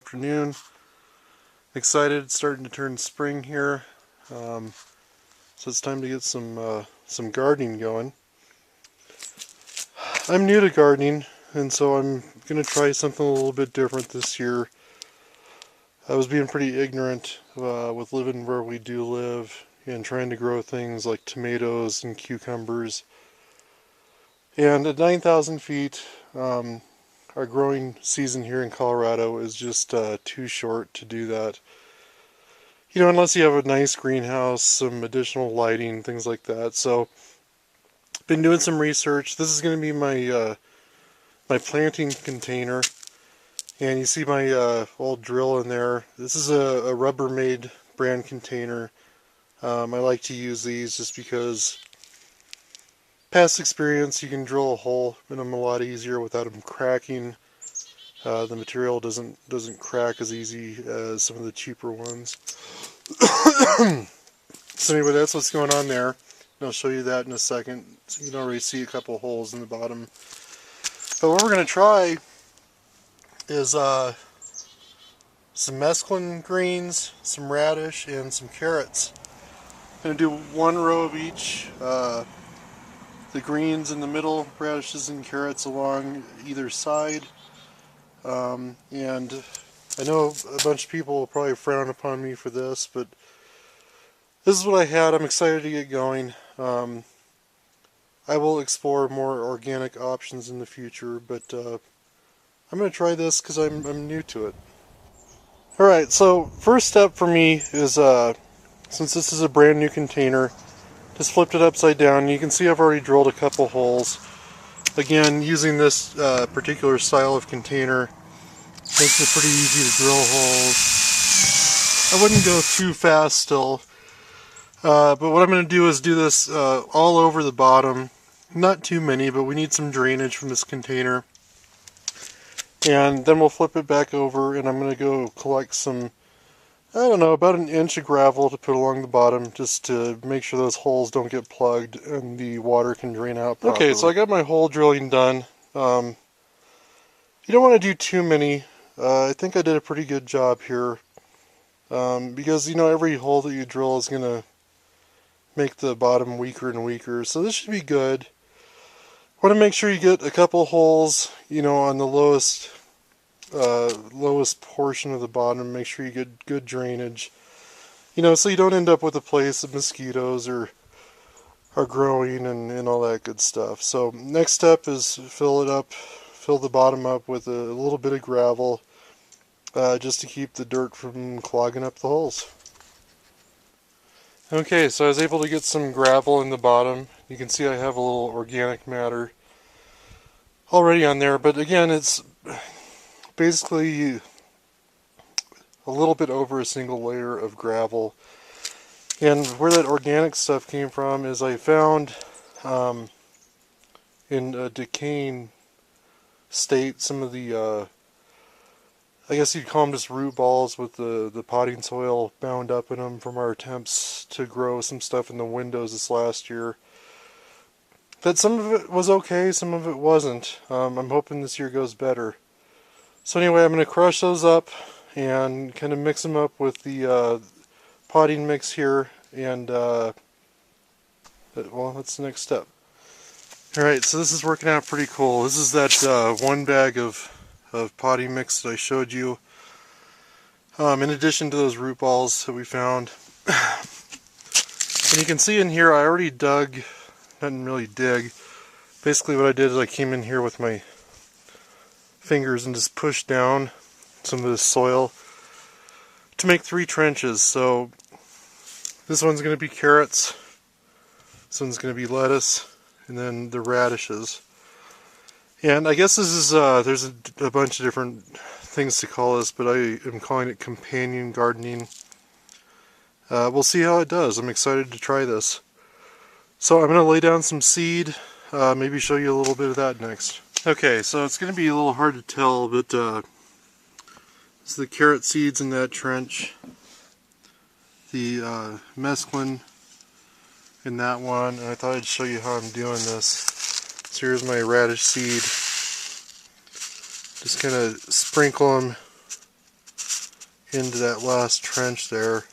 afternoon. Excited, it's starting to turn spring here, so it's time to get some gardening going. I'm new to gardening, and so I'm going to try something a little bit different this year. I was being pretty ignorant with living where we do live and trying to grow things like tomatoes and cucumbers. And at 9,000 feet, our growing season here in Colorado is just too short to do that. You know, unless you have a nice greenhouse, some additional lighting, things like that. So, been doing some research. This is going to be my my planting container, and you see my old drill in there. This is a Rubbermaid brand container. I like to use these just because past experience, you can drill a hole in them a lot easier without them cracking. The material doesn't crack as easy as some of the cheaper ones. So anyway, that's what's going on there. And I'll show you that in a second. So you can already see a couple holes in the bottom. But what we're going to try is some mesclun greens, some radish, and some carrots. I'm going to do one row of each. The greens in the middle, radishes and carrots along either side. And I know a bunch of people will probably frown upon me for this, but this is what I had. I'm excited to get going. I will explore more organic options in the future, but I'm going to try this because I'm new to it. Alright, so first step for me is, since this is a brand new container, just flipped it upside down. You can see I've already drilled a couple holes. Again, using this particular style of container makes it pretty easy to drill holes. I wouldn't go too fast still, but what I'm going to do is do this all over the bottom. Not too many, but we need some drainage from this container. And then we'll flip it back over, and I'm going to go collect some, I don't know, about an inch of gravel to put along the bottom, just to make sure those holes don't get plugged and the water can drain out properly. Okay, so I got my hole drilling done. You don't want to do too many. I think I did a pretty good job here, because, you know, every hole that you drill is going to make the bottom weaker and weaker, so this should be good. Want to make sure you get a couple holes, you know, on the lowest portion of the bottom. Make sure you get good drainage, you know, so you don't end up with a place that mosquitoes are growing and all that good stuff. So next step is fill the bottom up with a little bit of gravel, just to keep the dirt from clogging up the holes. Okay, so I was able to get some gravel in the bottom. You can see I have a little organic matter already on there, but again, it's basically a little bit over a single layer of gravel. And where that organic stuff came from is I found in a decaying state some of the I guess you'd call them just root balls with the potting soil bound up in them from our attempts to grow some stuff in the windows this last year. That some of it was okay, some of it wasn't. I'm hoping this year goes better. So anyway, I'm going to crush those up and kind of mix them up with the potting mix here, and well, that's the next step. Alright, so this is working out pretty cool. This is that one bag of potting mix that I showed you, in addition to those root balls that we found. And you can see in here I already dug, didn't really dig. Basically what I did is I came in here with my fingers and just pushed down some of this soil to make 3 trenches. So this one's going to be carrots, this one's going to be lettuce, and then the radishes. And I guess this is, there's a bunch of different things to call this, but I am calling it companion gardening. We'll see how it does. I'm excited to try this. So I'm going to lay down some seed, maybe show you a little bit of that next. Okay, so it's going to be a little hard to tell, but it's the carrot seeds in that trench, the mesclun in that one, and I thought I'd show you how I'm doing this. So here's my radish seed. Just kind of sprinkle them into that last trench there.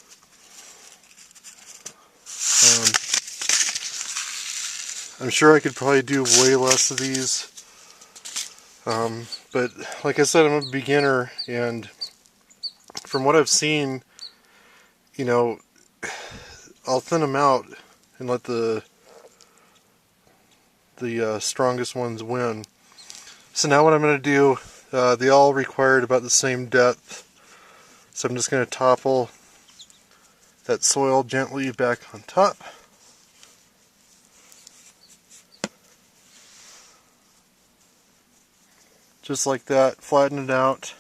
I'm sure I could probably do way less of these, but like I said, I'm a beginner, and from what I've seen, you know, I'll thin them out and let the strongest ones win. So now what I'm going to do, they all required about the same depth, so I'm just going to topple that soil gently back on top. Just like that, flatten it out.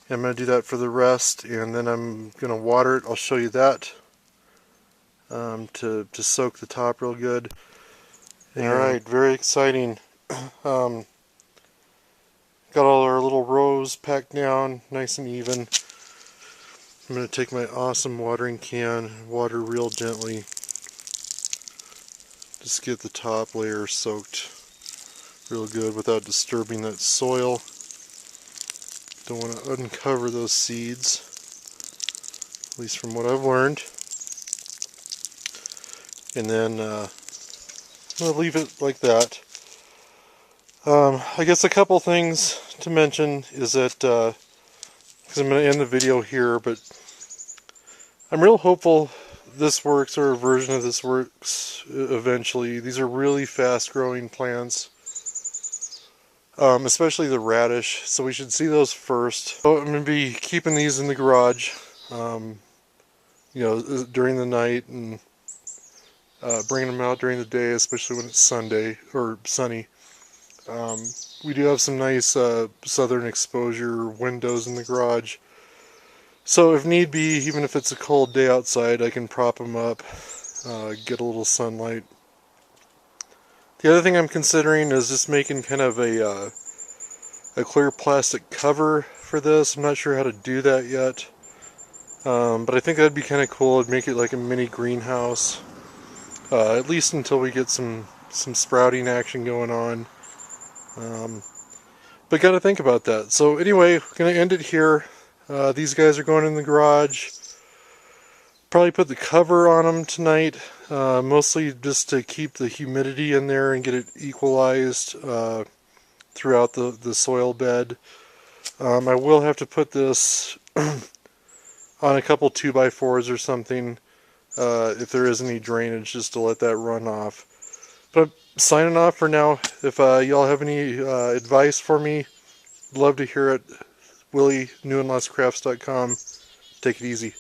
I'm going to do that for the rest, and then I'm going to water it. I'll show you that to soak the top real good. Alright, very exciting. Got all our little rows packed down nice and even. I'm going to take my awesome watering can and water real gently. Just get the top layer soaked real good without disturbing that soil. Don't want to uncover those seeds, at least from what I've learned. And then I'm going to leave it like that. I guess a couple things to mention is that, because I'm going to end the video here, but I'm real hopeful this works, or a version of this works eventually. These are really fast growing plants. Especially the radish, so we should see those first. So I'm going to be keeping these in the garage, you know, during the night, and bringing them out during the day, especially when it's Sunday or sunny. We do have some nice southern exposure windows in the garage, so if need be, even if it's a cold day outside, I can prop them up, get a little sunlight. The other thing I'm considering is just making kind of a clear plastic cover for this. I'm not sure how to do that yet, but I think that'd be kind of cool. It'd make it like a mini greenhouse, at least until we get some sprouting action going on. But got to think about that. So anyway, going to end it here. These guys are going in the garage. Probably put the cover on them tonight, mostly just to keep the humidity in there and get it equalized throughout the soil bed. I will have to put this on a couple 2x4s or something, if there is any drainage, just to let that run off. But I'm signing off for now. If y'all have any advice for me, love to hear it. Willie, newandlostcrafts.com. Take it easy.